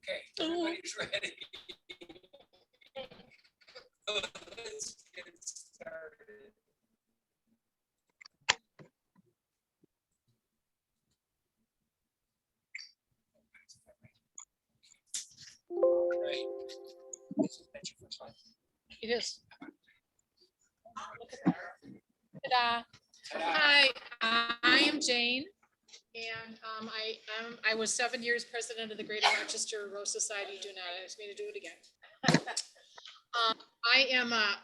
Okay, everybody's ready. Let's get started. All right. That's your first one. It is. Look at that. Ta-da. Hi, I am Jane, and I was 7 years president of the Greater Rochester Rose Society. Do not ask me to do it again. I am a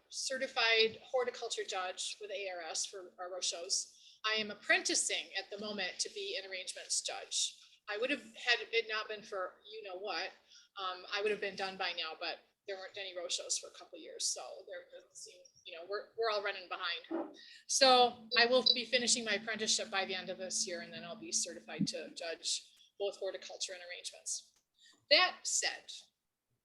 certified horticulture judge with ARS for our rose shows. I am apprenticing at the moment to be an arrangements judge. I would have, had it not been for you know what, I would have been done by now, but there weren't any rose shows for a couple of years, so there doesn't seem, you know, we're all running behind. So I will be finishing my apprenticeship by the end of this year, and then I'll be certified to judge both horticulture and arrangements. That said,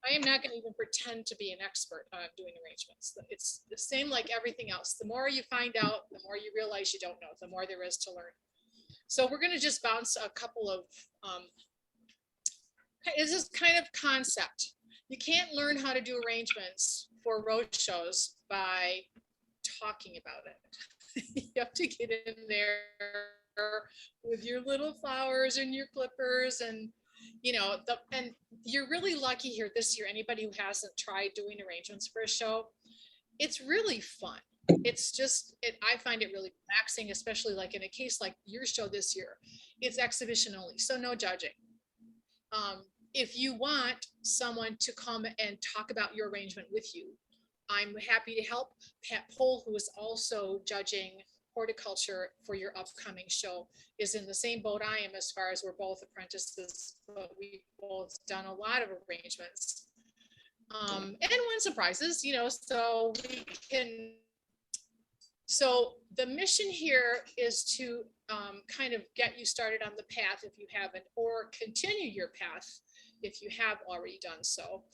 I am not going to even pretend to be an expert on doing arrangements. It's the same like everything else. The more you find out, the more you realize you don't know, the more there is to learn. So we're going to just bounce a couple of, this is kind of concept. You can't learn how to do arrangements for road shows by talking about it. You have to get in there with your little flowers and your clippers, and you know, and you're really lucky here this year. Anybody who hasn't tried doing arrangements for a show, it's really fun. It's just, I find it really relaxing, especially like in a case like your show this year. It's exhibition only, so no judging. If you want someone to come and talk about your arrangement with you, I'm happy to help. Pat Pohl, who is also judging horticulture for your upcoming show, is in the same boat I am, as far as we're both apprentices, but we've both done a lot of arrangements. And won surprises, you know, so we can, so the mission here is to kind of get you started on the path if you haven't, or continue your path if you have already done so,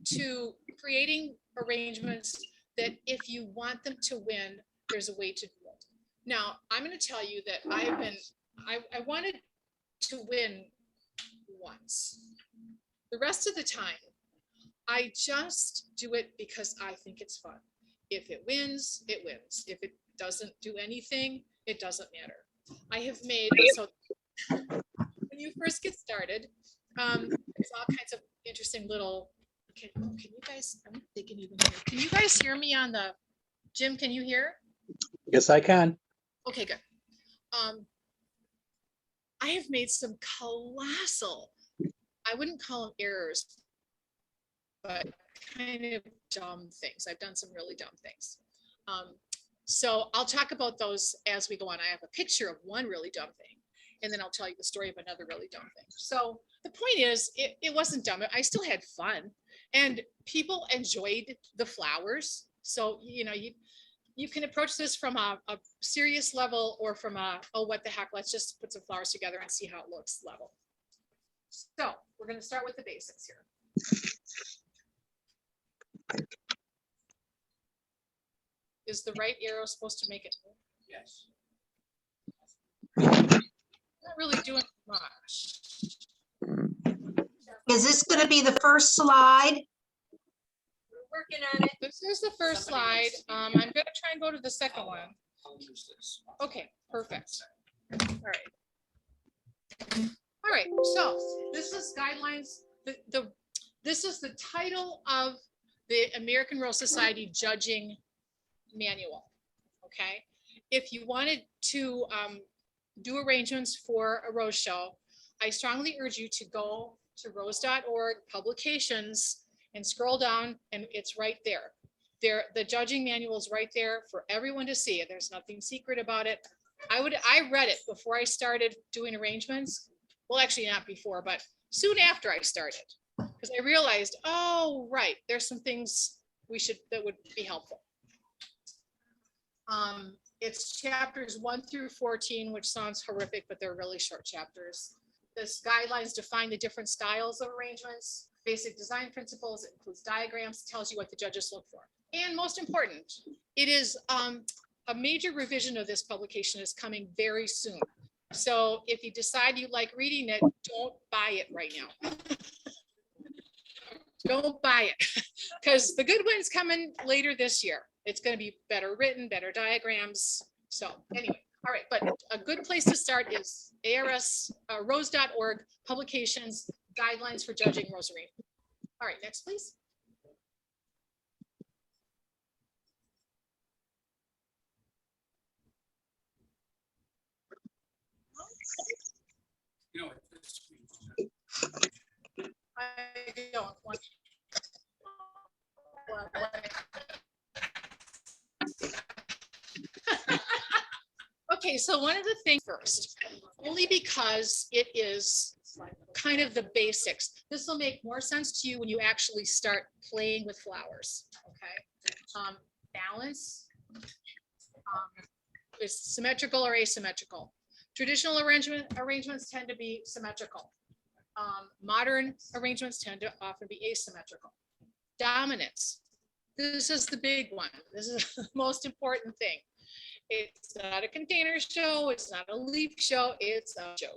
to creating arrangements that if you want them to win, there's a way to do it. Now, I'm going to tell you that I wanted to win once. The rest of the time, I just do it because I think it's fun. If it wins, it wins. If it doesn't do anything, it doesn't matter. I have made, so when you first get started, there's all kinds of interesting little, can you guys, I don't think they can even hear. Can you guys hear me on the, Jim, can you hear? Yes, I can. Okay, good. I have made some colossal, I wouldn't call them errors, but kind of dumb things. I've done some really dumb things. So I'll talk about those as we go on. I have a picture of one really dumb thing, and then I'll tell you the story of another really dumb thing. So the point is, it wasn't dumb. I still had fun, and people enjoyed the flowers. So, you know, you can approach this from a serious level, or from a, oh, what the heck, let's just put some flowers together and see how it looks level. So we're going to start with the basics here. Is the right arrow supposed to make it move? Yes. Not really doing much. Is this going to be the first slide? We're working on it. This is the first slide. I'm going to try and go to the second one. I'll use this. Okay, perfect. All right. All right, so this is guidelines. This is the title of the American Rose Society Judging Manual. Okay, if you wanted to do arrangements for a rose show, I strongly urge you to go to rose.org publications and scroll down, and it's right there. The judging manual is right there for everyone to see. There's nothing secret about it. I read it before I started doing arrangements. Well, actually not before, but soon after I started, because I realized, oh, right, there's some things that would be helpful. It's chapters 1 through 14, which sounds horrific, but they're really short chapters. This guidelines define the different styles of arrangements, basic design principles, it includes diagrams, tells you what the judges look for. And most important, it is a major revision of this publication is coming very soon. So if you decide you like reading it, don't buy it right now. Don't buy it because the good one's coming later this year. It's going to be better written, better diagrams. So anyway, all right, but a good place to start is ARS, rose.org, publications, guidelines for judging Rosarian. All right, next, please. You know, this I don't want. Okay, so one of the things first, only because it is kind of the basics. This will make more sense to you when you actually start playing with flowers, okay? Balance is symmetrical or asymmetrical. Traditional arrangements tend to be symmetrical. Modern arrangements tend to often be asymmetrical. Dominance, this is the big one. This is the most important thing. It's not a container show, it's not a leaf show, it's a show.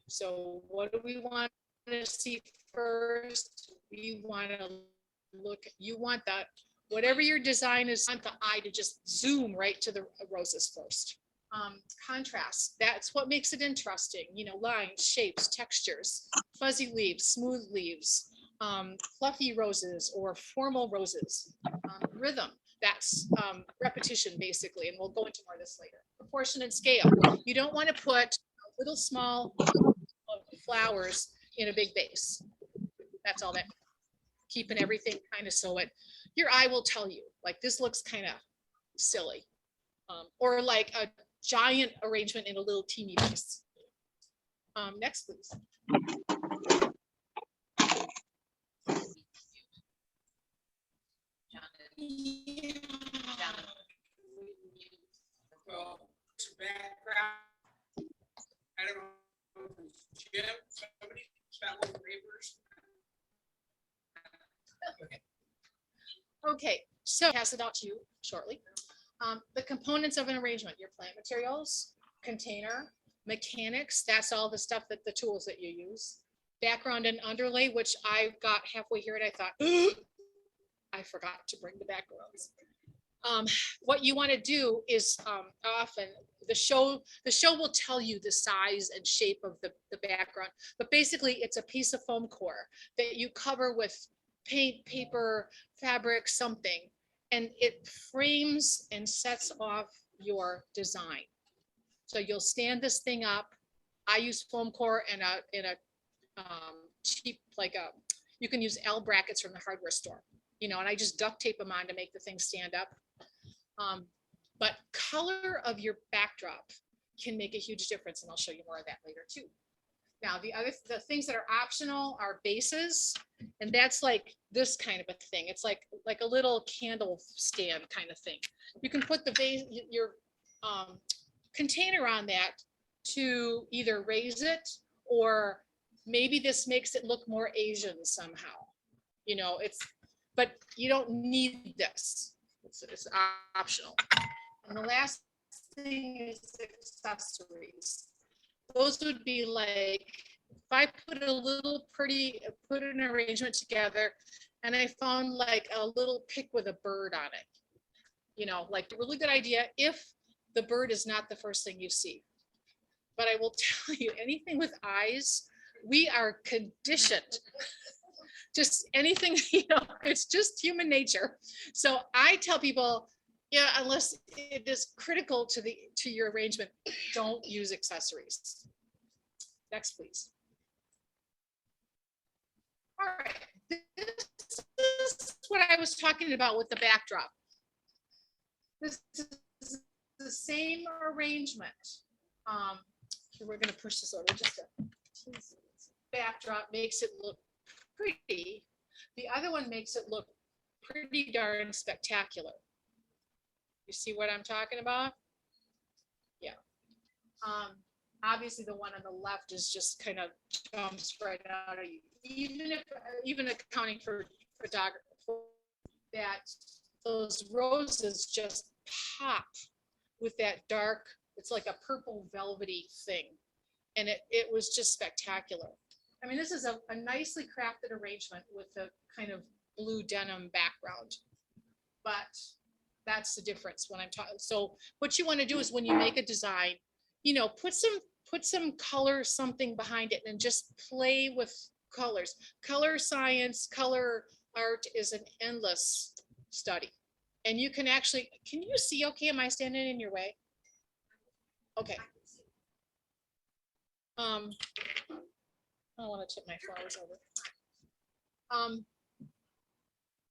So what do we want to see first? We want to look, you want that, whatever your design is, want the eye to just zoom right to the roses first. Contrast, that's what makes it interesting. You know, lines, shapes, textures, fuzzy leaves, smooth leaves, fluffy roses or formal roses. Rhythm, that's repetition basically, and we'll go into more of this later. Proportion and scale, you don't want to put little small flowers in a big vase. That's all that, keeping everything kind of so it, your eye will tell you, like this looks kind of silly. Or like a giant arrangement in a little teeny vase. Next, please. well, background. I don't know if it's Jim, somebody got one papers. Okay, so pass it out to you shortly. The components of an arrangement, your plant materials, container, mechanics, that's all the stuff that the tools that you use. Background and underlay, which I got halfway here and I thought, I forgot to bring the backgrounds. What you want to do is often the show will tell you the size and shape of the background, but basically it's a piece of foam core that you cover with paint, paper, fabric, something, and it frames and sets off your design. So you'll stand this thing up. I use foam core and a cheap, like you can use L brackets from the hardware store, you know, and I just duct tape them on to make the thing stand up. But color of your backdrop can make a huge difference, and I'll show you more of that later too. Now, the things that are optional are bases, and that's like this kind of a thing. It's like a little candle stand kind of thing. You can put the base, your container on that to either raise it, or maybe this makes it look more Asian somehow. You know, but you don't need this. It's optional. And the last thing is accessories. Those would be like, if I put an arrangement together and I found like a little pic with a bird on it, you know, like a really good idea if the bird is not the first thing you see. But I will tell you, anything with eyes, we are conditioned. Just anything, you know, it's just human nature. So I tell people, yeah, unless it is critical to your arrangement, don't use accessories. Next, please. All right, this is what I was talking about with the backdrop. This is the same arrangement. Here, we're going to push this over just a backdrop, makes it look pretty. The other one makes it look pretty darn spectacular. You see what I'm talking about? Yeah. Obviously the one on the left is just kind of jumps right out of you. Even accounting for photography, that those roses just pop with that dark, it's like a purple velvety thing. And it was just spectacular. I mean, this is a nicely crafted arrangement with a kind of blue denim background. But that's the difference when I'm talking. So what you want to do is when you make a design, you know, put some color, something behind it and just play with colors. Color science, color art is an endless study. And you can actually, can you see okay? Am I standing in your way? Okay. I don't want to tip my flowers over.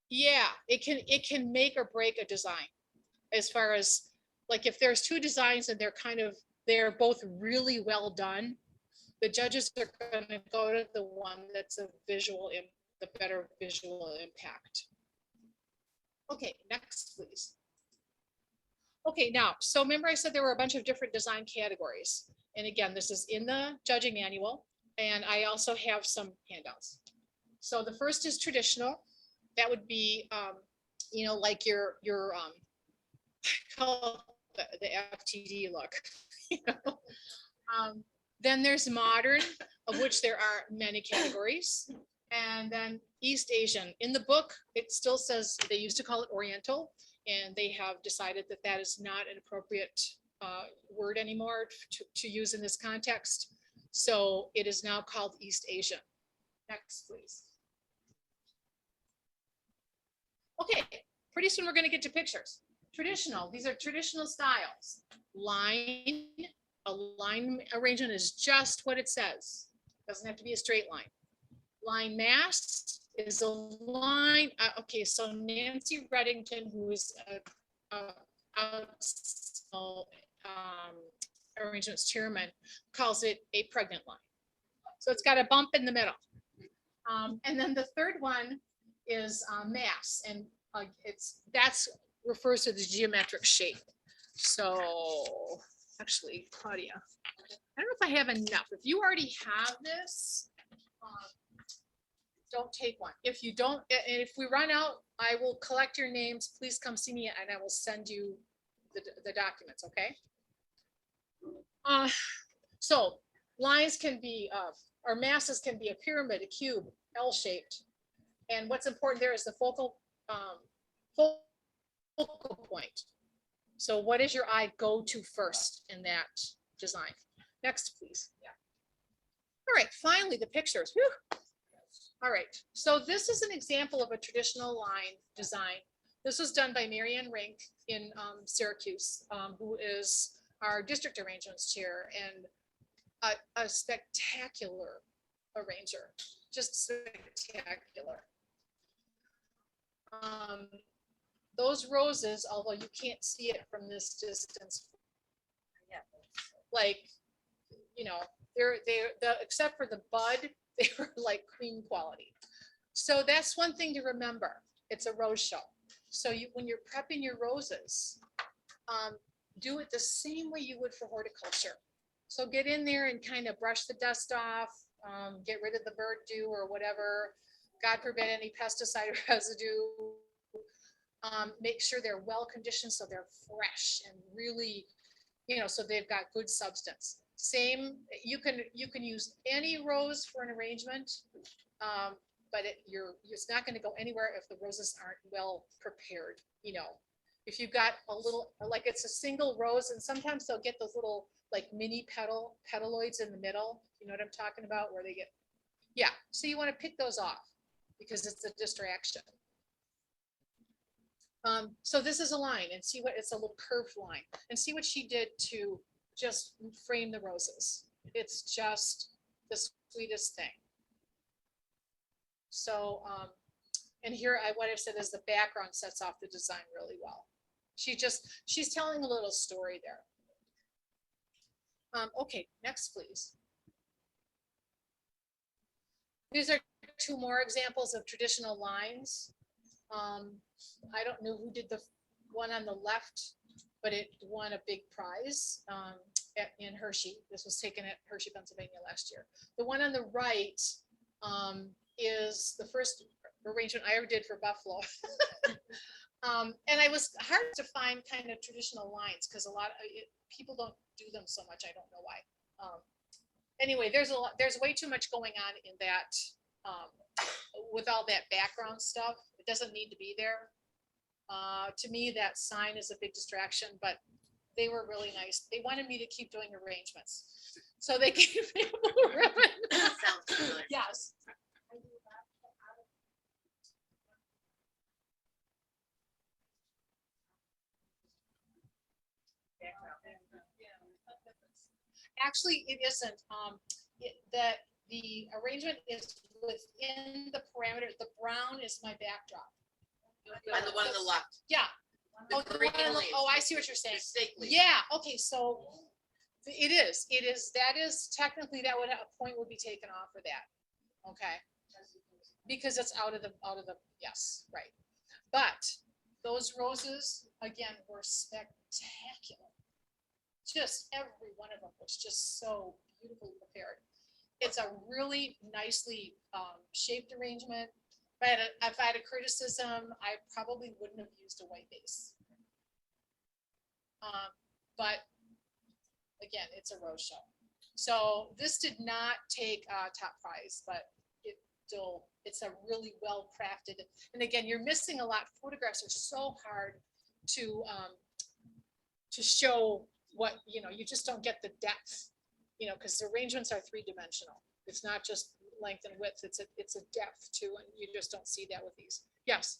Yeah, it can make or break a design as far as like if there's two designs and they're both really well done, the judges are going to go to the one that's the better visual impact. Okay, next please. Okay, now, so remember I said there were a bunch of different design categories. And again, this is in the judging manual, and I also have some handouts. So the first is traditional. That would be, you know, like your call the FTD look. You know? Then there's modern, of which there are many categories. And then East Asian. In the book, it still says they used to call it Oriental, and they have decided that that is not an appropriate word anymore to use in this context. So it is now called East Asian. Next, please. Okay, pretty soon we're going to get to pictures. Traditional, these are traditional styles. A line arrangement is just what it says. Doesn't have to be a straight line. Line mass is a line. Okay, so Nancy Reddington, who is arrangements chairman, calls it a pregnant line. So it's got a bump in the middle. And then the third one is mass, and that's refers to the geometric shape. So actually, Claudia, I don't know if I have enough. If you already have this, don't take one. If you don't, and if we run out, I will collect your names. Please come see me, and I will send you the documents. Okay. So lines can be, or masses can be a pyramid, a cube, L-shaped. And what's important there is the focal point. So what does your eye go to first in that design? Next, please. Yeah. All right, finally, the pictures. Whew. All right, so this is an example of a traditional line design. This was done by Marianne Rink in Syracuse, who is our district arrangements chair and a spectacular arranger, just spectacular. Those roses, although you can't see it from this distance, like, you know, they're except for the bud, they were like queen quality. So that's one thing to remember. It's a rose show. So when you're prepping your roses, do it the same way you would for horticulture. So get in there and kind of brush the dust off, get rid of the bird dew or whatever, God forbid any pesticide residue. Make sure they're well conditioned so they're fresh and really, you know, so they've got good substance. Same, you can use any rose for an arrangement, but it's not going to go anywhere if the roses aren't well prepared. You know, if you've got a little, like it's a single rose, and sometimes they'll get those little like mini petaloids in the middle. You know what I'm talking about, where they get, yeah. So you want to pick those off because it's a distraction. So this is a line, and see what it's a little curved line, and see what she did to just frame the roses. It's just the sweetest thing. So, and here what I've said is the background sets off the design really well. She's telling a little story there. Okay, next please. These are two more examples of traditional lines. I don't know who did the one on the left, but it won a big prize in Hershey. This was taken at Hershey, Pennsylvania last year. The one on the right is the first arrangement I ever did for Buffalo. And I was hard to find kind of traditional lines because a lot of people don't do them so much. I don't know why. anyway, there's way too much going on in that, with all that background stuff. It doesn't need to be there. To me, that sign is a big distraction, but they were really nice. They wanted me to keep doing arrangements. So they gave me a blue ribbon. Sounds good. Yes. Actually, it isn't. That the arrangement is within the parameter. The brown is my backdrop. On the one on the left. Yeah. The Oh, the green one on the- leaves. oh, I see what you're saying. Mistakenly. Yeah, okay, so it is, that is technically, that would, a point would be taken off for that. Okay. Because it's out of the, yes, right. But those roses, again, were spectacular. Just every one of them was just so beautifully prepared. It's a really nicely shaped arrangement. If I had a criticism, I probably wouldn't have used a white base. But again, it's a rose show. So this did not take top prize, but it's a really well crafted. And again, you're missing a lot. Photographs are so hard to show what, you just don't get the depth, because the arrangements are 3-dimensional. It's not just length and width, it's a depth too, and you just don't see that with these. Yes.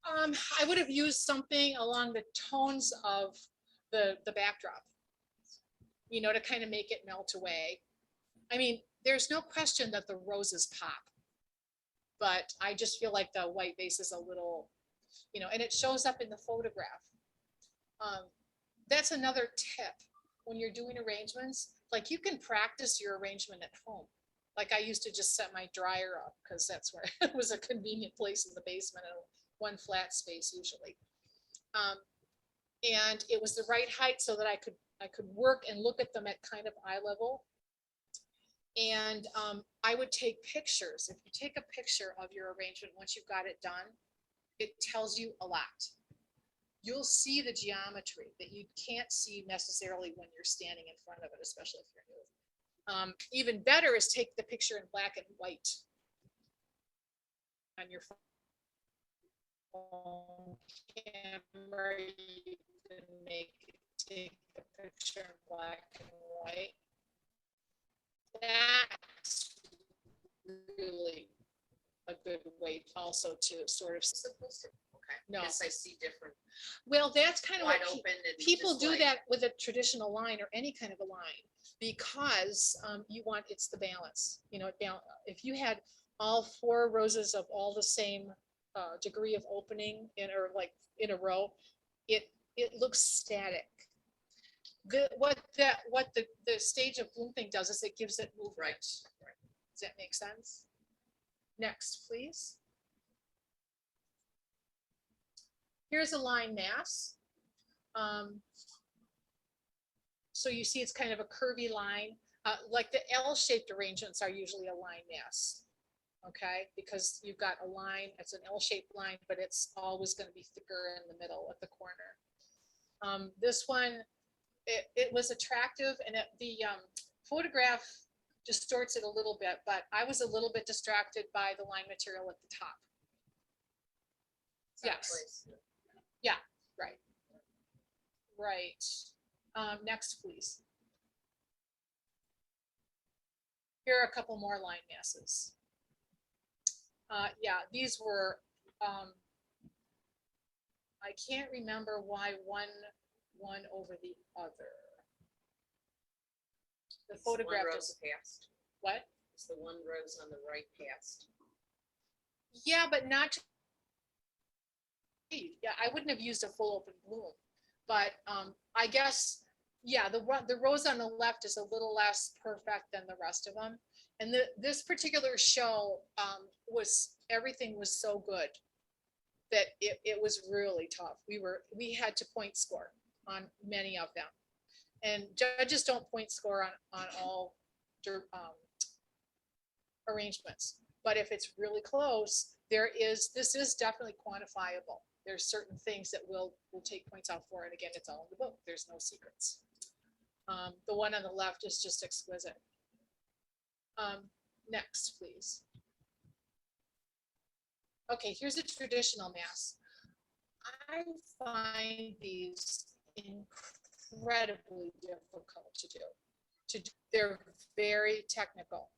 I would have used something along the tones of the backdrop, to kind of make it melt away. I mean, there's no question that the roses pop, but I just feel like the white base is a little, and it shows up in the photograph. That's another tip when you're doing arrangements. Like, you can practice your arrangement at home. Like, I used to just set my dryer up because that's where it was a convenient place in the basement, and one flat space usually. And it was the right height so that I could work and look at them at kind of eye level. And I would take pictures. If you take a picture of your arrangement once you've got it done, it tells you a lot. You'll see the geometry that you can't see necessarily when you're standing in front of it, especially if you're new. Even better is take the picture in black and white on your phone camera. You can take the picture in black and white. That's really a good way also to sort of. Okay. No. Yes, I see different. Well, that's kind of Wide what open and people just do like- that with a traditional line or any kind of a line, because it's the balance. If you had all 4 roses of all the same degree of opening in a row, it looks static. What the stage of bloom thing does is it gives it movement. Right. Does that make sense? Next, please. Here's a line mass. So you see it's kind of a curvy line. Like the L-shaped arrangements are usually a line mass. Okay, because you've got a line, it's an L-shaped line, but it's always going to be thicker in the middle at the corner. This one, it was attractive, and the photograph distorts it a little bit, but I was a little bit distracted by the line material at the top. Yes. Yeah, right. Right. Next, please. Here are a couple more line masses. Yeah, these were, I can't remember why one over the other. The photograph One is, rose past. what? It's the one rose on the right past. Yeah, but not. Yeah, I wouldn't have used a full open bloom, but I guess, yeah, the rose on the left is a little less perfect than the rest of them. And this particular show everything was so good that it was really tough. We had to point score on many of them, and judges don't point score on all arrangements. But if it's really close, this is definitely quantifiable. There's certain things that we'll take points out for, and again, it's all in the book. There's no secrets. The one on the left is just exquisite. Next, please. Okay, here's a traditional mass. I find these incredibly difficult to do. They're very technical.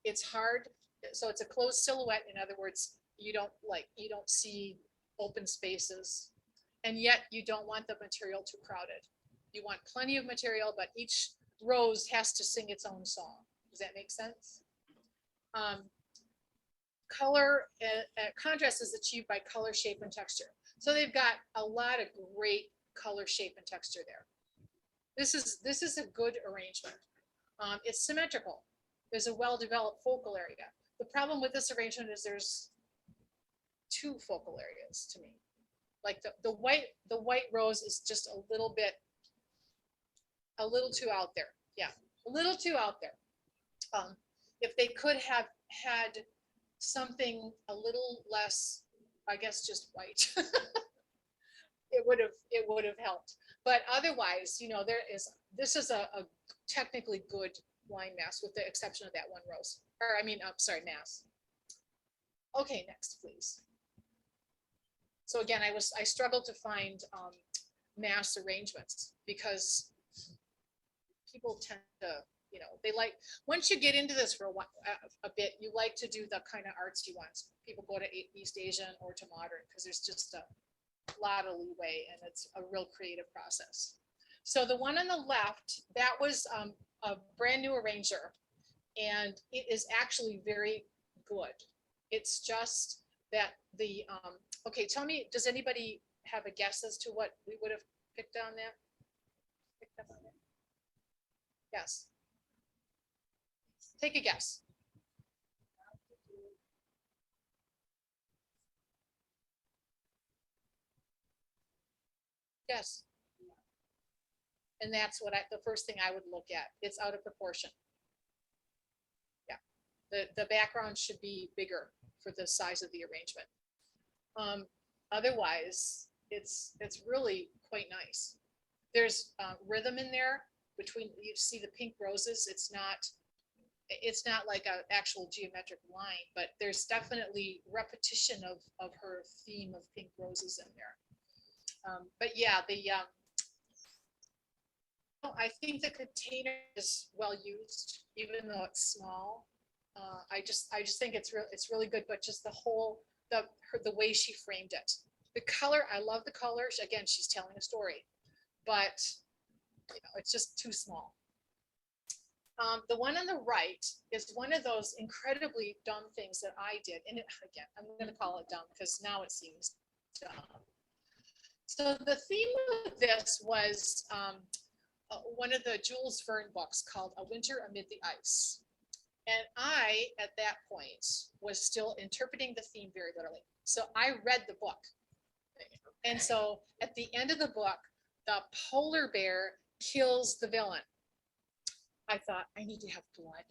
It's hard. So it's a closed silhouette. In other words, you don't see open spaces, and yet you don't want the material too crowded. You want plenty of material, but each rose has to sing its own song. Does that make sense? Color contrast is achieved by color, shape, and texture. So they've got a lot of great color, shape, and texture there. This is a good arrangement. It's symmetrical. There's a well-developed focal area. The problem with this arrangement is there's two focal areas to me. Like the white rose is just a little too out there. Yeah, a little too out there. If they could have had something a little less, I guess, just white, it would have helped. But otherwise, this is a technically good wine mass, with the exception of that one rose. Mass. Okay, next, please. So again, I struggled to find mass arrangements because people tend to, they like, once you get into this for a bit, you like to do the kind of artsy ones. People go to East Asian or to modern because there's just a lot of leeway and it's a real creative process. So the one on the left, that was a brand new arranger, and it is actually very good. It's just that okay, tell me, does anybody have a guess as to what we would have picked up on that? Yes. Take a guess. Yes. And that's the first thing I would look at. It's out of proportion. Yeah. The background should be bigger for the size of the arrangement. Otherwise, it's really quite nice. There's rhythm in there between, you see the pink roses. It's not like an actual geometric line, but there's definitely repetition of her theme of pink roses in there. But yeah, I think the container is well used, even though it's small. I just think it's really good, but just the way she framed it, the color, I love the color. Again, she's telling a story, but it's just too small. The one on the right is one of those incredibly dumb things that I did, and again, I'm going to call it dumb because now it seems dumb. So the theme of this was one of the Jules Verne books called A Winter Amid the Ice. And I, at that point, was still interpreting the theme very literally. So I read the book. And so at the end of the book, the polar bear kills the villain. I thought, I need to have blood.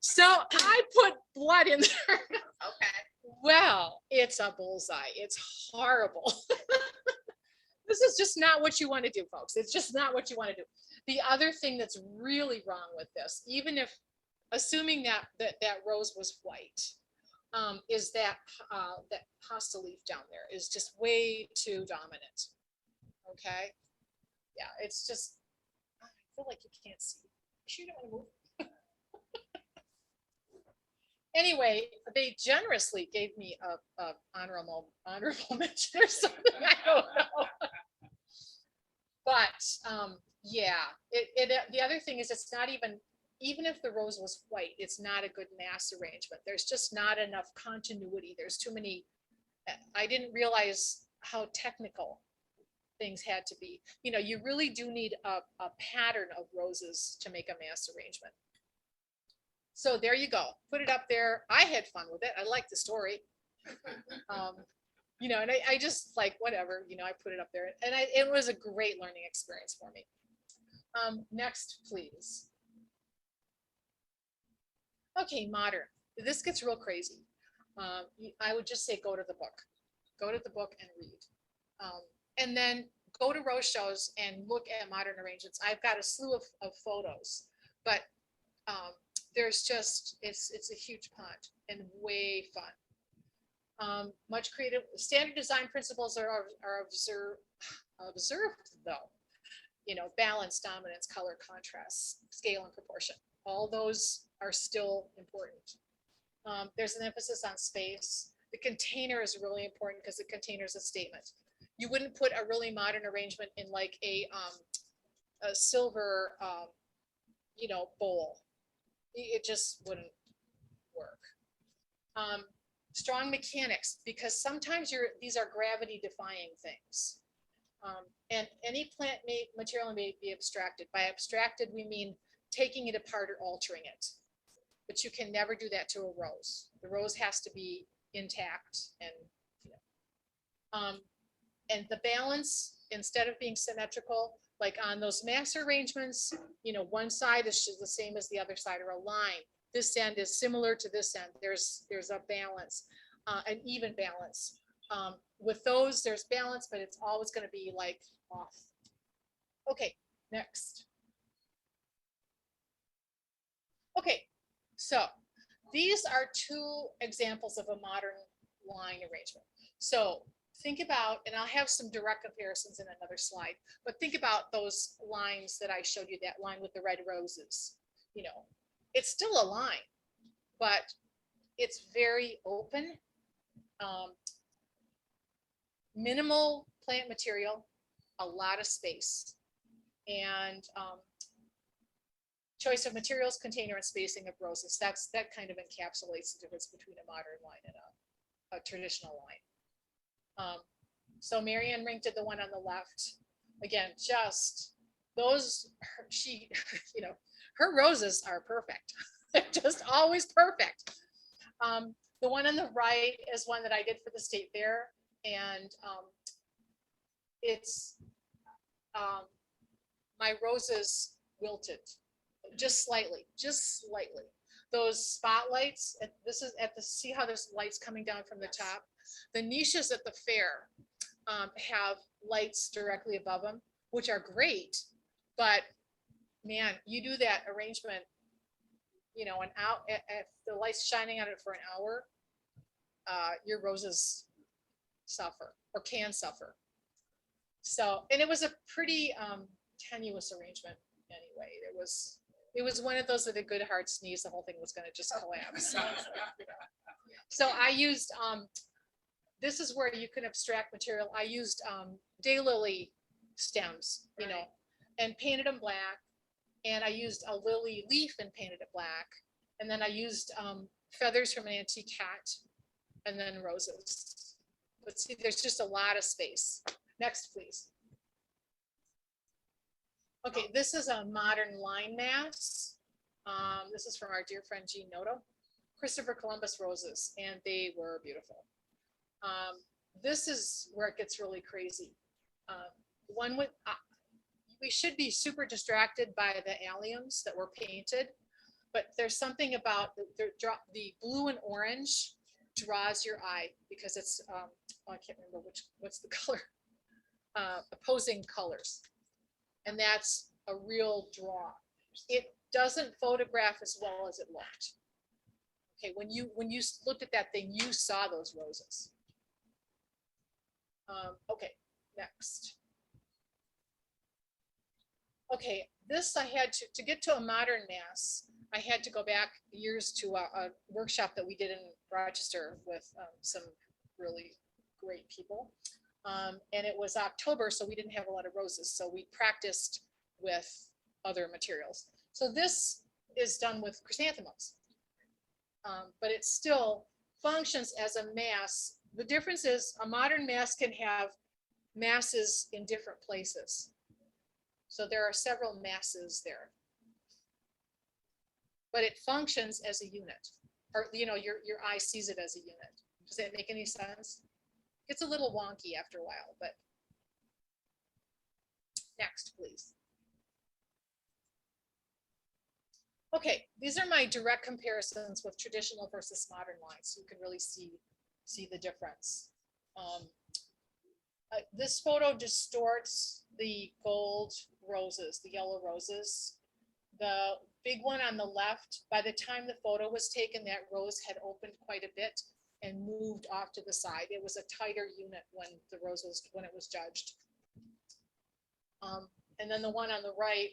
So I put blood in there. Okay. Well, it's a bullseye. It's horrible. This is just not what you want to do, folks. It's just not what you want to do. The other thing that's really wrong with this, even if assuming that rose was white, is that pasta leaf down there is just way too dominant. Okay. Yeah, it's just, I feel like you can't see. You don't want to move. Anyway, they generously gave me a honorable mention or something. I don't know. But yeah, the other thing is it's not even if the rose was white, it's not a good mass arrangement. There's just not enough continuity. There's too many. I didn't realize how technical things had to be. You really do need a pattern of roses to make a mass arrangement. So there you go. Put it up there. I had fun with it. I liked the story. And I just like, whatever, I put it up there, and it was a great learning experience for me. Next, please. Okay, modern. This gets real crazy. I would just say, go to the book and read. And then go to rose shows and look at modern arrangements. I've got a slew of photos, but there's just, it's a huge pond and way fun. Much creative, standard design principles are observed though. You know, balance, dominance, color, contrast, scale, and proportion. All those are still important. There's an emphasis on space. The container is really important because the container is a statement. You wouldn't put a really modern arrangement in like a silver, you know, bowl. It just wouldn't work. Strong mechanics, because sometimes these are gravity defying things. And any plant material may be abstracted. By abstracted, we mean taking it apart or altering it. But you can never do that to a rose. The rose has to be intact and, you know. And the balance, instead of being symmetrical, like on those mass arrangements, you know, one side is the same as the other side, or a line. This end is similar to this end. There's a balance, an even balance. With those, there's balance, but it's always going to be like off. Okay, next. Okay, so these are two examples of a modern line arrangement. So think about, and I'll have some direct comparisons in another slide, but think about those lines that I showed you, that line with the red roses. You know, it's still a line, but it's very open. Minimal plant material, a lot of space, and choice of materials, container, and spacing of roses. That kind of encapsulates the difference between a modern line and a traditional line. So Marianne Rink did the one on the left. Again, just those, she, you know, her roses are perfect. They're just always perfect. The one on the right is one that I did for the state fair, and it's my roses wilted just slightly. Those spotlights, this is at the, see how there's lights coming down from the top? The niches at the fair have lights directly above them, which are great, but man, you do that arrangement, you know, an hour, if the light's shining on it for an hour, your roses suffer or can suffer. So, and it was a pretty tenuous arrangement anyway. It was one of those with a good hard sneeze, the whole thing was going to just collapse. So I used, this is where you can abstract material. I used daylily stems, you know, and painted them black. And I used a lily leaf and painted it black. And then I used feathers from an antique hat, and then roses. But see, there's just a lot of space. Next, please. Okay, this is a modern line mass. This is from our dear friend Jean Noto. Christopher Columbus roses, and they were beautiful. This is where it gets really crazy. One with, we should be super distracted by the alliums that were painted, but there's something about the blue and orange draws your eye because it's, oh, I can't remember what's the color, opposing colors. And that's a real draw. It doesn't photograph as well as it looked. Okay, when you looked at that thing, you saw those roses. Okay, next. Okay, this I had to get to a modern mass, I had to go back years to a workshop that we did in Rochester with some really great people. And it was October, so we didn't have a lot of roses. So we practiced with other materials. So this is done with chrysanthemums, but it still functions as a mass. The difference is a modern mass can have masses in different places. So there are several masses there, but it functions as a unit, or you know, your eye sees it as a unit. Does that make any sense? It's a little wonky after a while, but next, please. Okay, these are my direct comparisons with traditional versus modern lines. So you can really see the difference. This photo distorts the gold roses, the yellow roses. The big one on the left, by the time the photo was taken, that rose had opened quite a bit and moved off to the side. It was a tighter unit when when it was judged. And then the one on the right,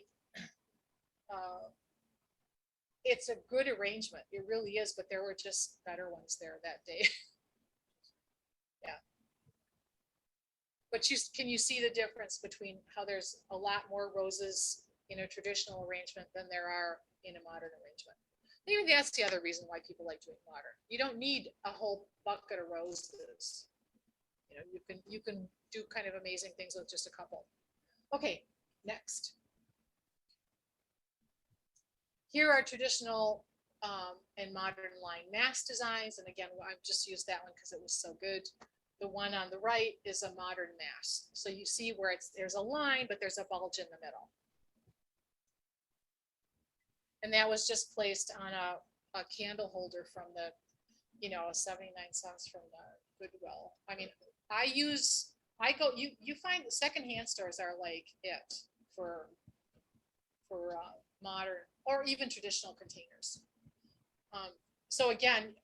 it's a good arrangement. It really is, but there were just better ones there that day. Yeah. But can you see the difference between how there's a lot more roses in a traditional arrangement than there are in a modern arrangement? Maybe that's the other reason why people like doing modern. You don't need a whole bucket of roses. You know, you can do kind of amazing things with just a couple. Okay, next. Here are traditional and modern line mass designs. And again, I've just used that one because it was so good. The one on the right is a modern mass. So you see where there's a line, but there's a bulge in the middle. And that was just placed on a candle holder from the, 79 cents from the Goodwill. I mean, you find the secondhand stores are like it for modern or even traditional containers. So again,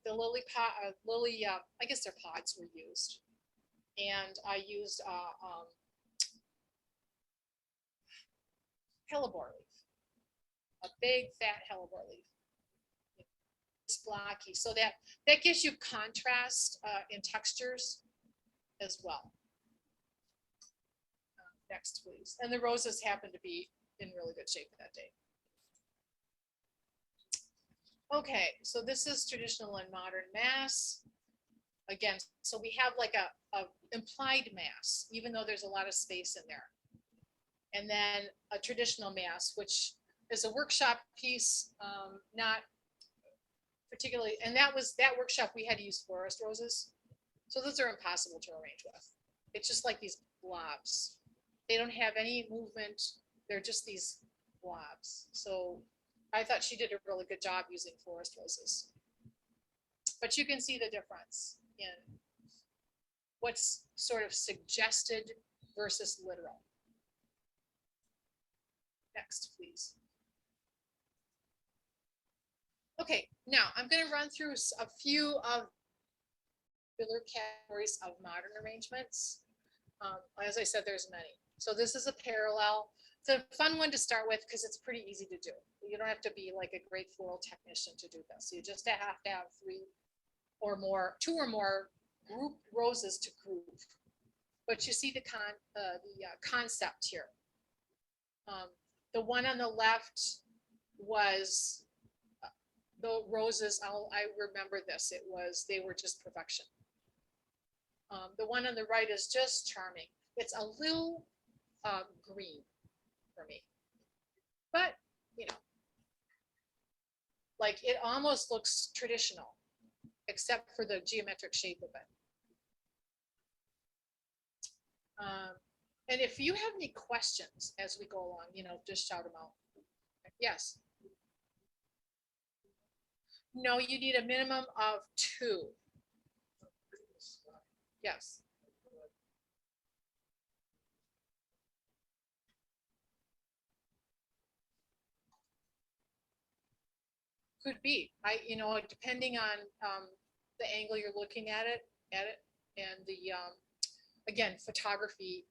the lily pot, I guess their pods were used, and I used hellebore leaf, a big fat hellebore leaf. It's blocky, so that gives you contrast in textures as well. Next, please. And the roses happen to be in really good shape that day. Okay, so this is traditional and modern mass. Again, so we have like a implied mass, even though there's a lot of space in there. And then a traditional mass, which is a workshop piece, not particularly, and that workshop we had to use forest roses. So those are impossible to arrange with. It's just like these blobs. They don't have any movement. They're just these blobs. So I thought she did a really good job using forest roses. But you can see the difference in what's sort of suggested versus literal. Next, please. Okay, now I'm going to run through a few of the categories of modern arrangements. As I said, there's many. So this is a parallel. It's a fun one to start with because it's pretty easy to do. You don't have to be like a great floral technician to do this. You just have to have two or more group roses to group. But you see the concept here. The one on the left was the roses. I remember this. They were just perfection. The one on the right is just charming. It's a little green for me, but like it almost looks traditional, except for the geometric shape of it. And if you have any questions as we go along, just shout them out. Yes. No, you need a minimum of 2. Yes. Could be. Depending on the angle you're looking at it, and the again, photography.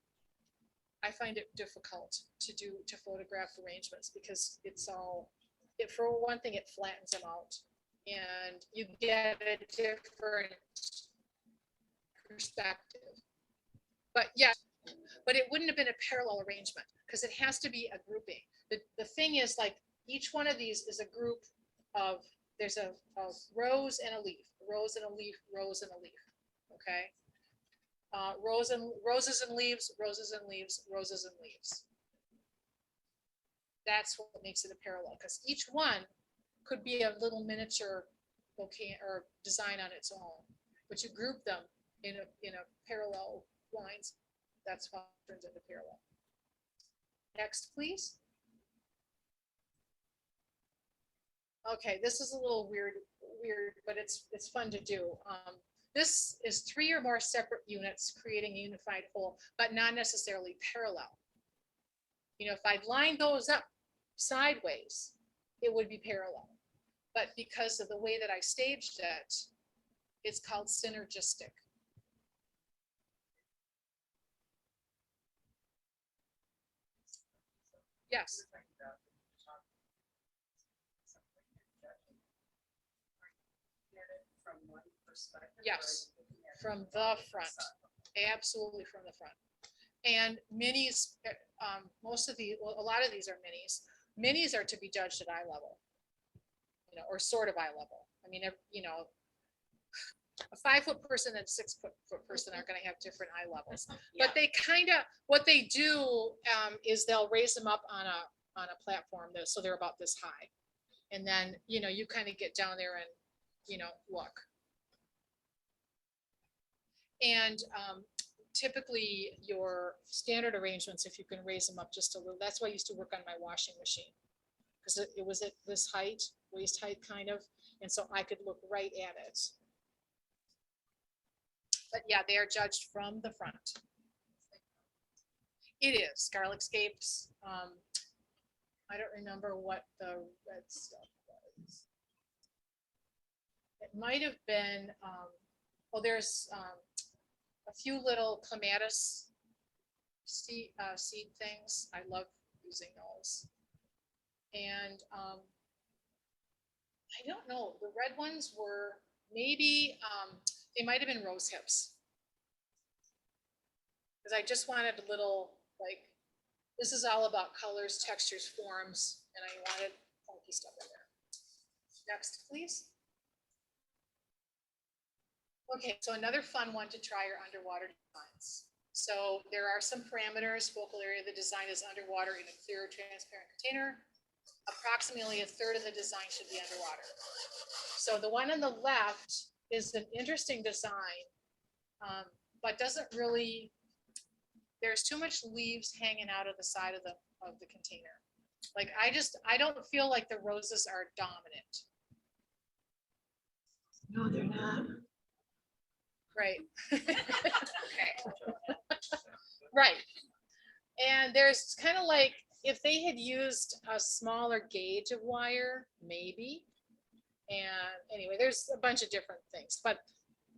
I find it difficult to photograph arrangements because for one thing, it flattens them out, and you get a different perspective. But yeah, but it wouldn't have been a parallel arrangement because it has to be a grouping. The thing is, like, each one of these is a group of, there's a rose and a leaf, rose and a leaf, rose and a leaf. Okay. Roses and leaves, roses and leaves, roses and leaves. That's what makes it a parallel, because each one could be a little miniature bouquet or design on its own, but you group them in a parallel lines. That's how it turns into parallel. Next, please. Okay, this is a little weird, but it's fun to do. This is 3 or more separate units creating a unified whole, but not necessarily parallel. You know, if I'd lined those up sideways, it would be parallel. But because of the way that I staged it, it's called synergistic. Yes. From one perspective. Yes, from the front, absolutely from the front. And minis, most of the, well, a lot of these are minis. Minis are to be judged at eye level, you know, or sort of eye level. I mean, you know, a 5-foot person and 6-foot person are going to have different eye levels. Yeah. But they kind of, what they do is they'll raise them up on a platform that, so they're about this high. And then, you know, you kind of get down there and, you know, look. And typically your standard arrangements, if you can raise them up just a little, that's why I used to work on my washing machine. Because it was at this height, waist height kind of, and so I could look right at it. But yeah, they are judged from the front. It is Garlicscapes. I don't remember what the red stuff was. It might have been, well, there's a few little clematis seed things. I love using those. And I don't know, the red ones were maybe, they might have been rose hips. Because I just wanted a little, like, this is all about colors, textures, forms, and I wanted funky stuff in there. Next, please. Okay, so another fun one to try are underwater designs. So there are some parameters. Focal area of the design is underwater in a clear, transparent container. Approximately 1/3 of the design should be underwater. So the one on the left is an interesting design, but doesn't really, there's too much leaves hanging out of the side of the container. Like I don't feel like the roses are dominant. No, they're not. Right. Okay. Right. And there's kind of like, if they had used a smaller gauge of wire, maybe. And anyway, there's a bunch of different things, but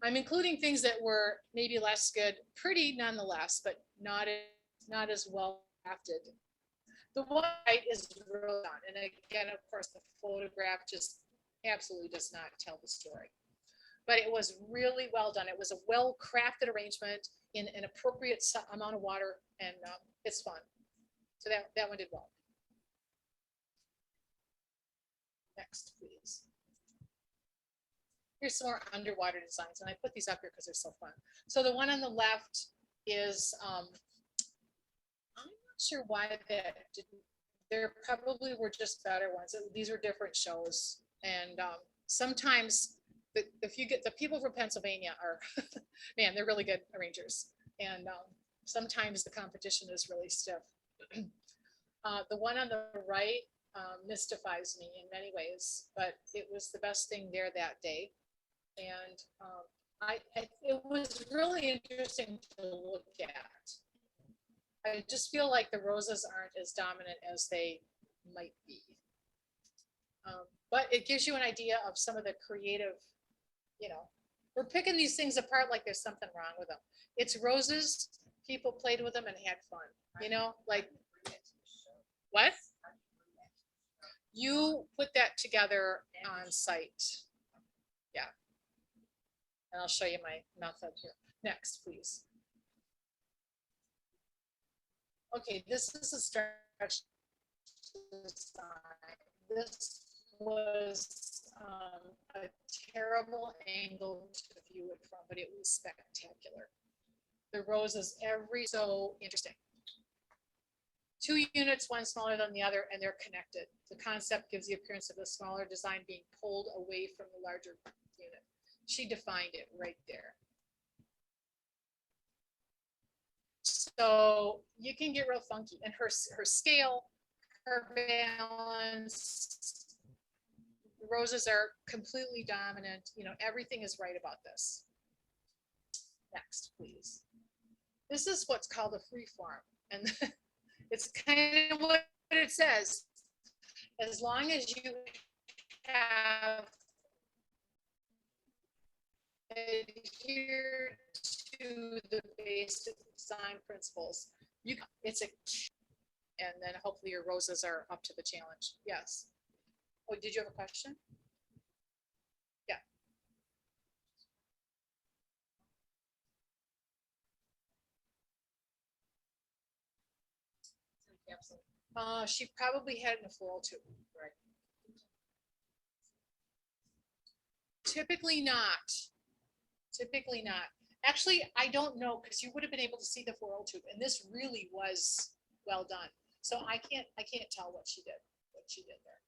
I'm including things that were maybe less good, pretty nonetheless, but not as well crafted. The white is really done. And again, of course, the photograph just absolutely does not tell the story. But it was really well done. It was a well-crafted arrangement in an appropriate amount of water, and it's fun. So that one did well. Next, please. Here's some more underwater designs, and I put these up here because they're so fun. So the one on the left is, I'm not sure why that didn't, there probably were just better ones. These were different shows, and sometimes if you get the people from Pennsylvania are, man, they're really good arrangers. And sometimes the competition is really stiff. The one on the right mystifies me in many ways, but it was the best thing there that day. And it was really interesting to look at. I just feel like the roses aren't as dominant as they might be. But it gives you an idea of some of the creative, you know, we're picking these things apart like there's something wrong with them. It's roses, people played with them and had fun, you know, like, what? You put that together on site. Yeah. And I'll show you my method here. Next, please. Okay, this is a stretch design. This was a terrible angle to view it from, but it was spectacular. The roses, so interesting. 2 units, one smaller than the other, and they're connected. The concept gives the appearance of the smaller design being pulled away from the larger unit. She defined it right there. So you can get real funky, and her scale, her balance, the roses are completely dominant. You know, everything is right about this. Next, please. This is what's called a free form, and it's kind of what it says. As long as you have adhered to the basic design principles, it's a, and then hopefully your roses are up to the challenge. Yes. Oh, did you have a question? Yeah. She probably had it in a floral tube. Right. Typically not. Typically not. Actually, I don't know, because you would have been able to see the floral tube, and this really was well done. So I can't tell what she did there.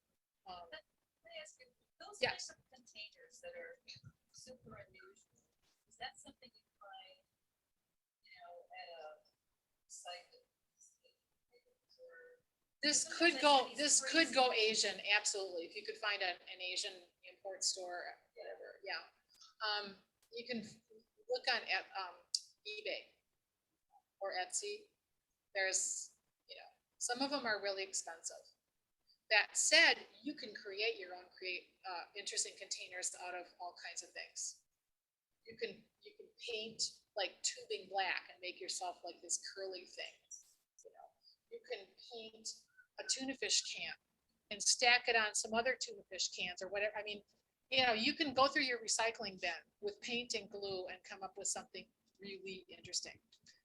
Let me ask you, those Yes. types of containers that are super unusual, is that something you find, you know, at a site that? This could go Asian, absolutely. If you could find an Asian import store, whatever, yeah. You can look on eBay or Etsy. There's, some of them are really expensive. That said, you can create your own interesting containers out of all kinds of things. You can paint like tubing black and make yourself like this curly thing. You can paint a tuna fish can and stack it on some other tuna fish cans or whatever. I mean, you can go through your recycling bin with paint and glue and come up with something really interesting.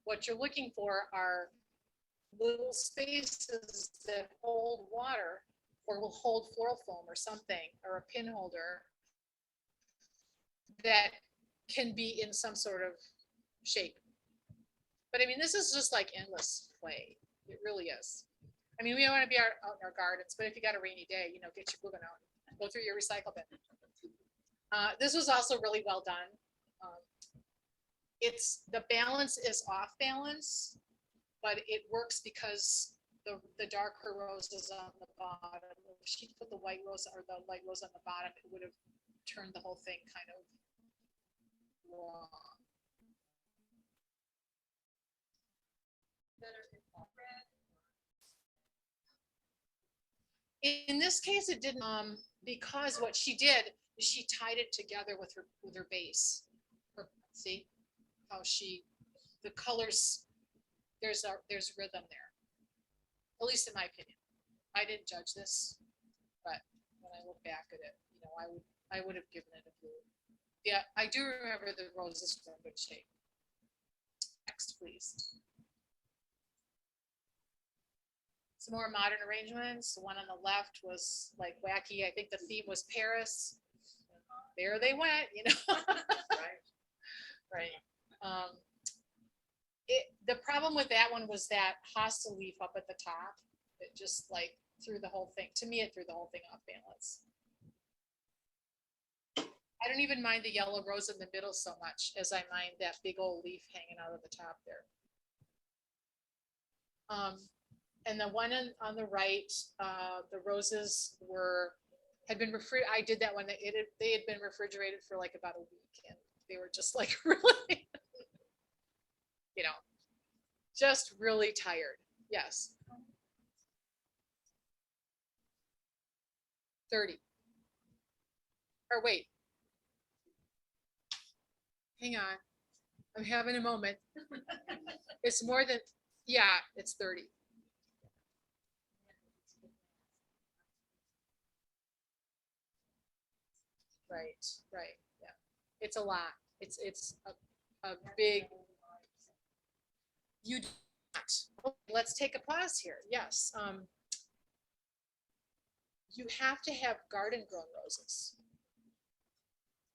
What you're looking for are little spaces that hold water or will hold floral foam or something, or a pin holder that can be in some sort of shape. But I mean, this is just like endless play. It really is. I mean, we don't want to be out in our gardens, but if you got a rainy day, get your moving out, go through your recycle bin. This was also really well done. The balance is off balance, but it works because the darker rose is on the bottom. If she put the white rose or the light rose on the bottom, it would have turned the whole thing kind of wrong. In this case, it didn't, because what she did is she tied it together with her base. See how the colors, there's rhythm there. At least in my opinion. I didn't judge this, but when I look back at it, I would have given it a blue. Yeah, I do remember the roses were in good shape. Next, please. Some more modern arrangements. The one on the left was like wacky. I think the theme was Paris. There they went, Right. The problem with that one was that hosta leaf up at the top. It just like threw the whole thing. To me, it threw the whole thing off balance. I don't even mind the yellow rose in the middle so much as I mind that big old leaf hanging out of the top there. And the one on the right, the roses had been I did that one. They had been refrigerated for like about a week, and they were just like really, just really tired. Yes. 30. Or wait. Hang on. I'm having a moment. It's more than, yeah, it's 30. Right, yeah. It's a lot. It's a big, you do not. Let's take a pause here. Yes. You have to have garden grown roses,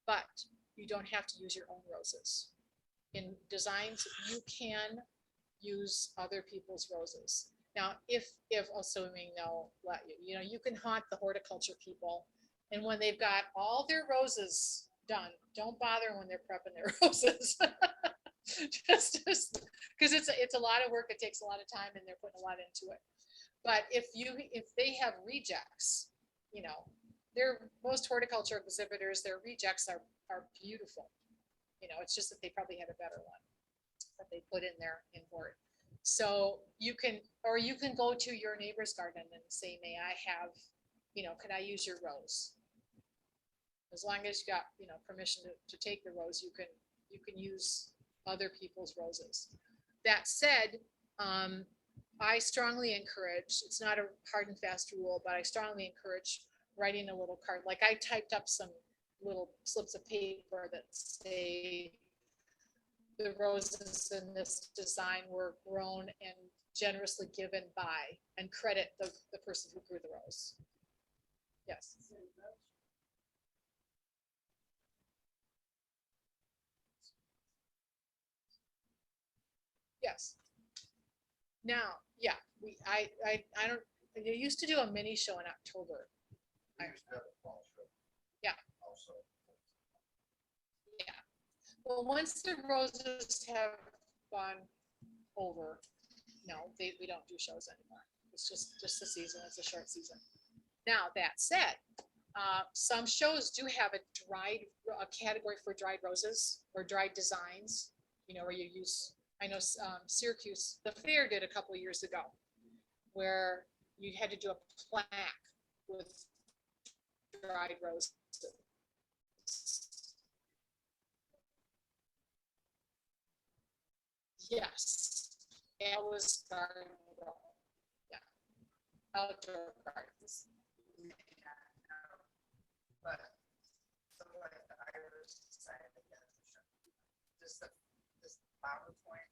but you don't have to use your own roses. In designs, you can use other people's roses. Now, if assuming they'll let you, you can haunt the horticulture people. And when they've got all their roses done, don't bother when they're prepping their roses. just because it's a lot of work. It takes a lot of time, and they're putting a lot into it. But if they have rejects, most horticulture exhibitors, their rejects are beautiful. You know, it's just that they probably had a better one that they put in their import. So you can, or you can go to your neighbor's garden and say, may I have, you know, can I use your rose? As long as you got, you know, permission to take the rose, you can use other people's roses. That said, I strongly encourage, it's not a hard and fast rule, but I strongly encourage writing a little card. Like I typed up some little slips of paper that say the roses in this design were grown and generously given by, and credit the person who grew the rose. Yes. Yes. Now, yeah, I don't, they used to do a mini show in October. Yeah. Yeah. Well, once the roses have gone over, no, we don't do shows anymore. It's just the season. It's a short season. Now, that said, some shows do have a category for dried roses or dried designs, you know, where you use, I know Syracuse, the fair did a couple of years ago, where you had to do a plaque with dried roses. Yes, it was garden, yeah, outdoor gardens. But something like the Irish society, just this PowerPoint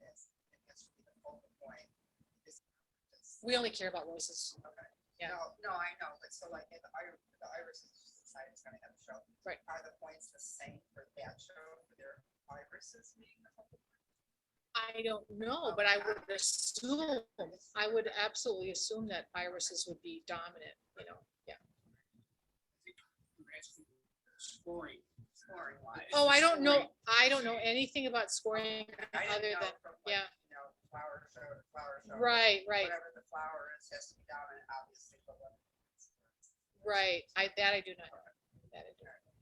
is, it gets to be the focal point. We only care about roses. Okay. Yeah. No, I know, but so like in the Irish society is gonna have a show. Right. Are the points the same for that show, for their irises being the focal point? I don't know, but I would assume, I would absolutely assume that irises would be dominant, you know, yeah. Scoring wise. Oh, I don't know anything about scoring I didn't other know than, from like, yeah, you know, flower show. right, Whatever the flower is, has to be dominant, obviously, but what. right. I do not know. That I do not know.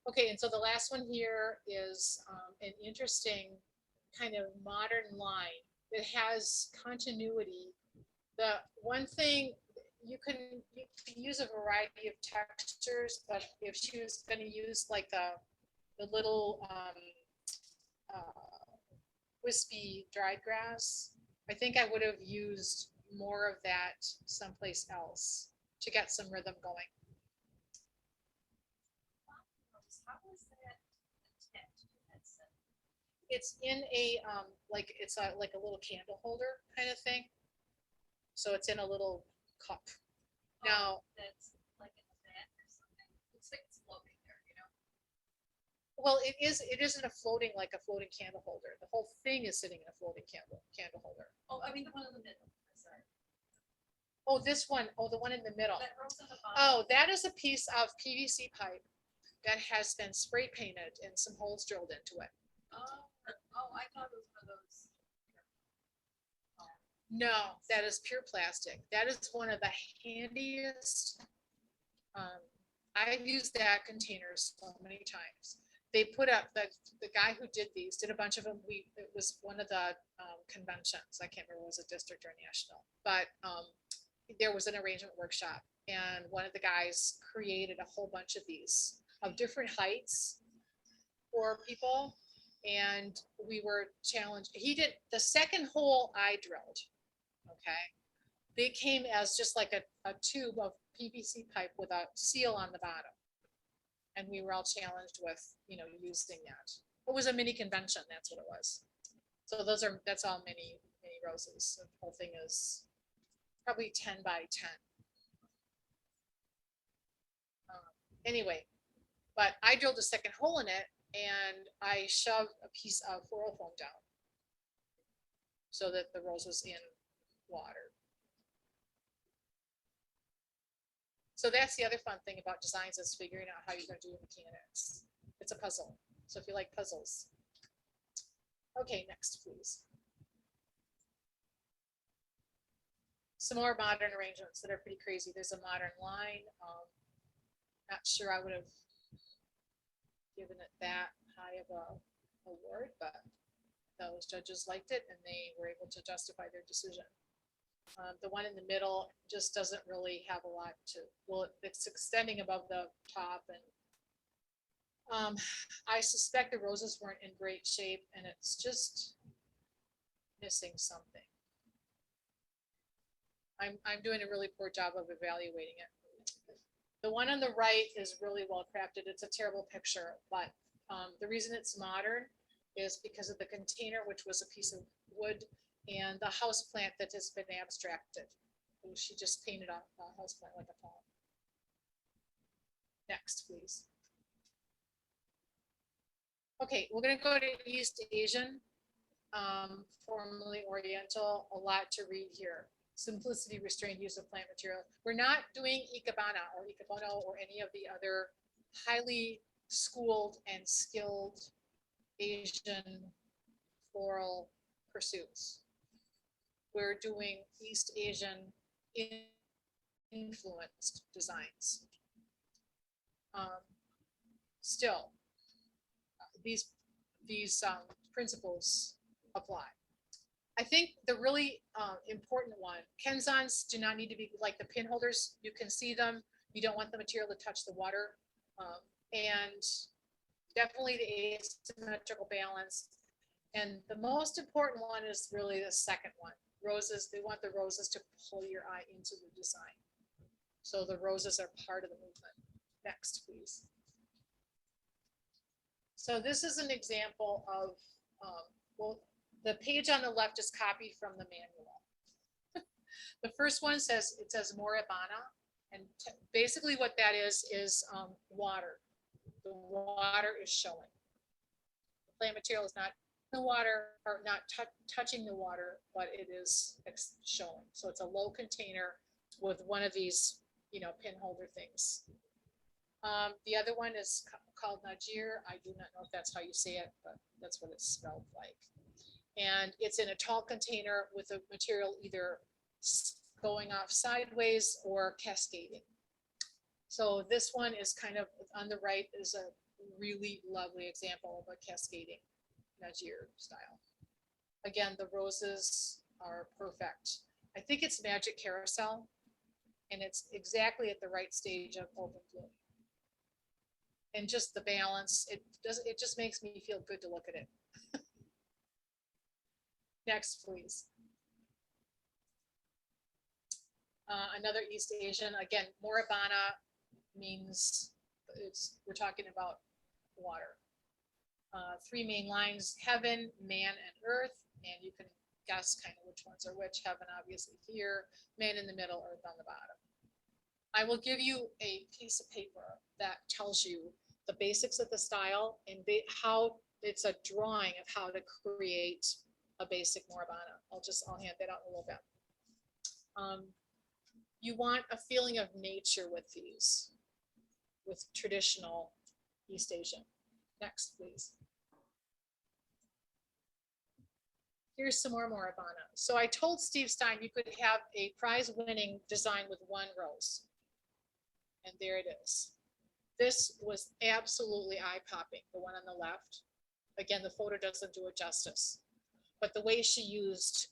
Okay, and so the last one here is an interesting kind of modern line that has continuity. The one thing you can use a variety of textures, but if she was going to use like the little wispy dried grass, I think I would have used more of that someplace else to get some rhythm going. How was that attached to that set? It's in a like it's like a little candle holder kind of thing. So it's in a little cup. Now, That's like in the back or something. Looks like it's floating there, you know? well, it isn't a floating like a floating candle holder. The whole thing is sitting in a floating candle holder. Oh, I mean, the one in the middle. I'm sorry. Oh, this one. Oh, the one in the middle. That rose on the bottom. Oh, that is a piece of PVC pipe that has been spray painted and some holes drilled into it. Oh, I thought it was one of those. No, that is pure plastic. That is one of the handiest. I've used that container so many times. They put up the guy who did these did a bunch of them. It was one of the conventions. I can't remember if it was a district or national, but there was an arrangement workshop, and one of the guys created a whole bunch of these of different heights for people, and we were challenged. He did the second hole I drilled. Okay, they came as just like a tube of PVC pipe with a seal on the bottom, and we were all challenged with, you know, using that. It was a mini convention. That's what it was. So that's all mini roses. The whole thing is probably 10 by 10. Anyway, but I drilled a second hole in it, and I shoved a piece of floral foam down so that the rose was in water. So that's the other fun thing about designs, is figuring out how you're going to do mechanics. It's a puzzle. So if you like puzzles. Okay, next, please. Some more modern arrangements that are pretty crazy. There's a modern line. Not sure I would have given it that high of a award, but those judges liked it and they were able to justify their decision. The one in the middle just doesn't really have a lot to, well, it's extending above the top, and I suspect the roses weren't in great shape and it's just missing something. I'm doing a really poor job of evaluating it. The one on the right is really well crafted. It's a terrible picture, but the reason it's modern is because of the container, which was a piece of wood, and the house plant that has been abstracted. And she just painted a house plant like a palm. Next, please. Okay, we're gonna go to East Asian, formerly Oriental, a lot to read here. Simplicity, restrained use of plant material. We're not doing ikebana or ikemono or any of the other highly schooled and skilled Asian floral pursuits. We're doing East Asian influenced designs. Still, these principles apply. I think the really important one, kenzans do not need to be like the pin holders. You can see them. You don't want the material to touch the water. And definitely the asymmetrical balance. And the most important one is really the second one. Roses, they want the roses to pull your eye into the design. So the roses are part of the movement. Next, please. So this is an example of, well, the page on the left is copied from the manual. The first one says, it says moribana, and basically what that is water. The water is showing. The plant material is not in the water or not touching the water, but it is showing. So it's a low container with one of these, pin holder things. The other one is called Najir. I do not know if that's how you say it, but that's what it's spelled like. And it's in a tall container with a material either going off sideways or cascading. So this one is kind of on the right is a really lovely example of a cascading Najir style. Again, the roses are perfect. I think it's Magic Carousel, and it's exactly at the right stage of open bloom. And just the balance, it just makes me feel good to look at it. Next, please. Another East Asian, again, moribana means we're talking about water. Three main lines, heaven, man, and earth, and you can guess kind of which ones are which. Heaven obviously here, man in the middle, earth on the bottom. I will give you a piece of paper that tells you the basics of the style and how it's a drawing of how to create a basic moribana. I'll hand that out in a little bit. You want a feeling of nature with these, with traditional East Asian. Next, please. Here's some more moribana. So I told Steve Stein you could have a prize-winning design with one rose. And there it is. This was absolutely eye-popping, the one on the left. Again, the photo doesn't do it justice. But the way she used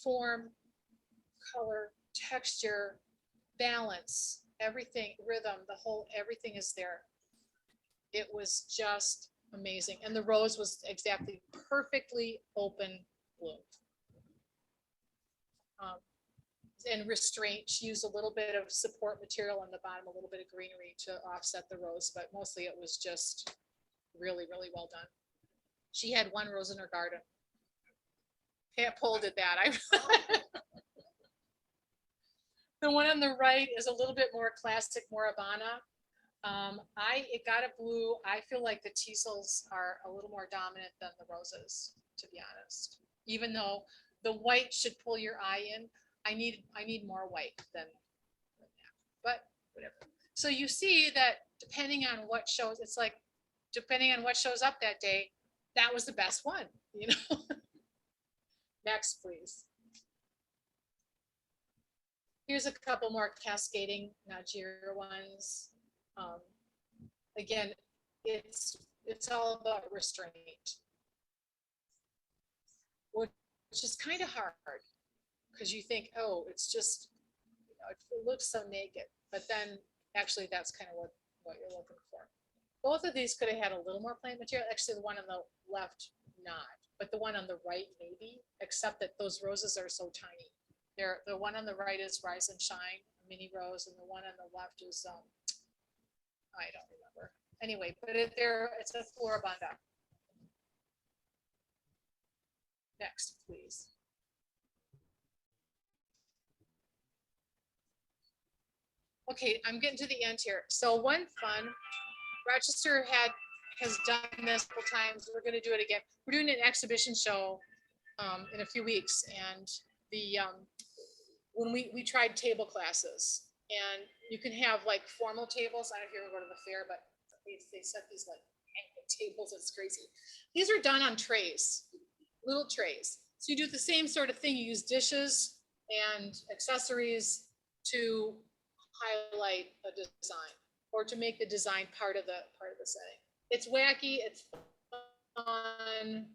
form, color, texture, balance, everything, rhythm, everything is there. It was just amazing. And the rose was exactly perfectly open bloom. And restraint, she used a little bit of support material on the bottom, a little bit of greenery to offset the rose, but mostly it was just really, really well done. She had one rose in her garden. Pat Pole did that. The one on the right is a little bit more classic moribana. It got a blue. I feel like the teasels are a little more dominant than the roses, to be honest. Even though the white should pull your eye in, I need more white than that, but whatever. So you see that depending on what shows, it's like, depending on what shows up that day, that was the best one, Next, please. Here's a couple more cascading Najir ones. Again, it's it's all about restraint. Which is kind of hard, because you think, oh, it's just, you know, it looks so naked, but then actually that's kind of what you're looking for. Both of these could have had a little more plant material. Actually, the one on the left, not, but the one on the right, maybe, except that those roses are so tiny. The one on the right is Rise and Shine, a mini rose, and the one on the left is, I don't remember. Anyway, but it's a floribunda. Next, please. Okay, I'm getting to the end here. So one fun, Rochester has done this a couple times. We're going to do it again. We're doing an exhibition show in a few weeks, and when we tried table classes, and you can have like formal tables. I don't know if you ever go to the fair, but they set these like tables. It's crazy. These are done on trays, little trays. So you do the same sort of thing. You use dishes and accessories to highlight a design or to make the design part of the setting. It's wacky, it's fun,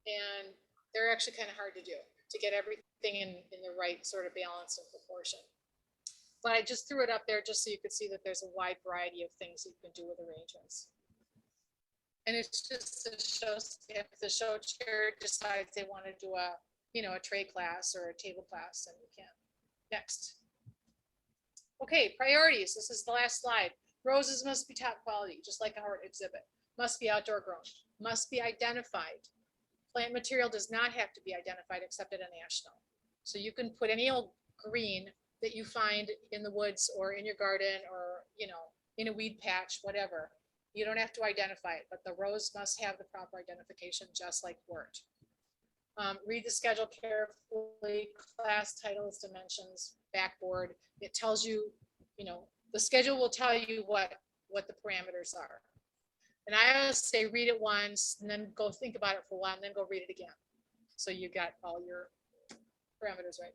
and they're actually kind of hard to do, to get everything in the right sort of balance and proportion. But I just threw it up there just so you could see that there's a wide variety of things you can do with arrangements. And it's just to show, if the show chair decides they want to do a tray class or a table class, then you can. Next. Okay, priorities. This is the last slide. Roses must be top quality, just like our exhibit. Must be outdoor grown. Must be identified. Plant material does not have to be identified except at a national. So you can put any old green that you find in the woods or in your garden or, in a weed patch, whatever. You don't have to identify it, but the rose must have the proper identification, just like wort. Read the schedule carefully, class titles, dimensions, backboard. It tells you, the schedule will tell you what the parameters are. And I always say read it once and then go think about it for a while and then go read it again. So you got all your parameters right.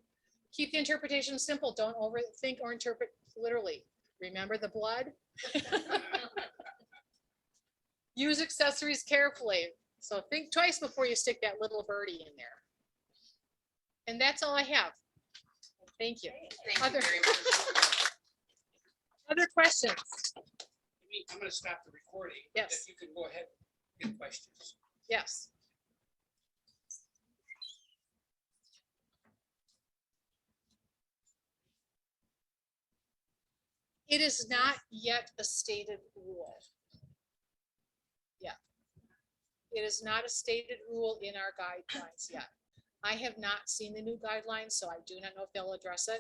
Keep the interpretation simple. Don't overthink or interpret literally. Remember the blood? Use accessories carefully. So think twice before you stick that little birdie in there. And that's all I have. Thank you. Thank you very much. Other questions? I'm going to stop the recording. Yes. If you can go ahead and get questions. Yes. It is not yet a stated rule. Yeah. It is not a stated rule in our guidelines yet. I have not seen the new guidelines, so I do not know if they'll address it.